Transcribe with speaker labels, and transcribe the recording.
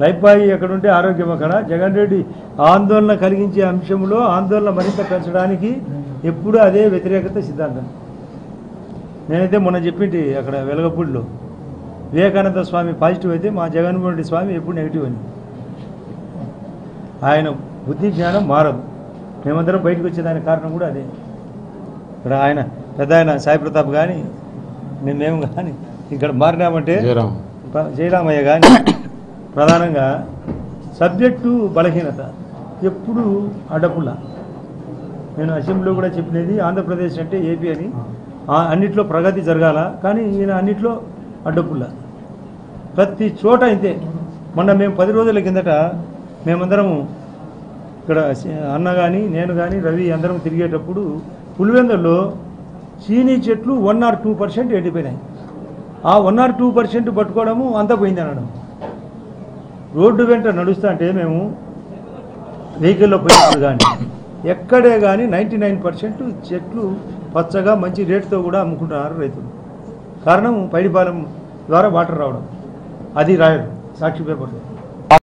Speaker 1: Life boy ఎక్కడుంటే ఆరోగ్యం అక్కడ. జగన్ రెడ్డి ఆందోళన కలిగించే అంశంలో ఆందోళన మరింత పెంచడానికి ఎప్పుడూ అదే వ్యతిరేకత సిద్ధాంతం. నేనైతే మొన్న చెప్పింటి అక్కడ వెలగపూడిలో వివేకానంద స్వామి పాజిటివ్ అయితే మా జగన్మోహన్ రెడ్డి స్వామి ఎప్పుడు నెగిటివ్ అని. ఆయన బుద్ధి జ్ఞానం మారదు. మేమందరం బయటకు వచ్చేదానికి కారణం కూడా అదే. ఇక్కడ ఆయన పెద్ద ఆయన సాయి ప్రతాప్ కానీ మేము కానీ ఇక్కడ మారినామంటే జయరామయ్య కానీ ప్రధానంగా సబ్జెక్టు బలహీనత ఎప్పుడు అడ్డపుల్ల. నేను అసెంబ్లీలో కూడా చెప్పినది ఆంధ్రప్రదేశ్ అంటే ఏపీ అని, అన్నిట్లో ప్రగతి జరగాల, కానీ ఈయన అన్నిట్లో అడ్డపుల్ల. ప్రతి చోట అయితే మొన్న మేము 10 రోజుల కిందట మేమందరము ఇక్కడ అన్న కానీ నేను కానీ రవి అందరం తిరిగేటప్పుడు పులివెందుల్లో చీనీ చెట్లు 1 or 2% ఎండిపోయినాయి. ఆ 1 or 2% పట్టుకోవడము అంతా పోయింది అనడం. రోడ్డు వెంట నడుస్తా అంటే మేము వెహికల్లో పోయినప్పుడు కానీ ఎక్కడే కానీ 99% చెట్లు పచ్చగా మంచి రేటుతో కూడా అమ్ముకుంటున్నారు రైతులు. కారణం పైడిపాలెం ద్వారా వాటర్ రావడం, అది రాయడం సాక్షి పేపర్లో.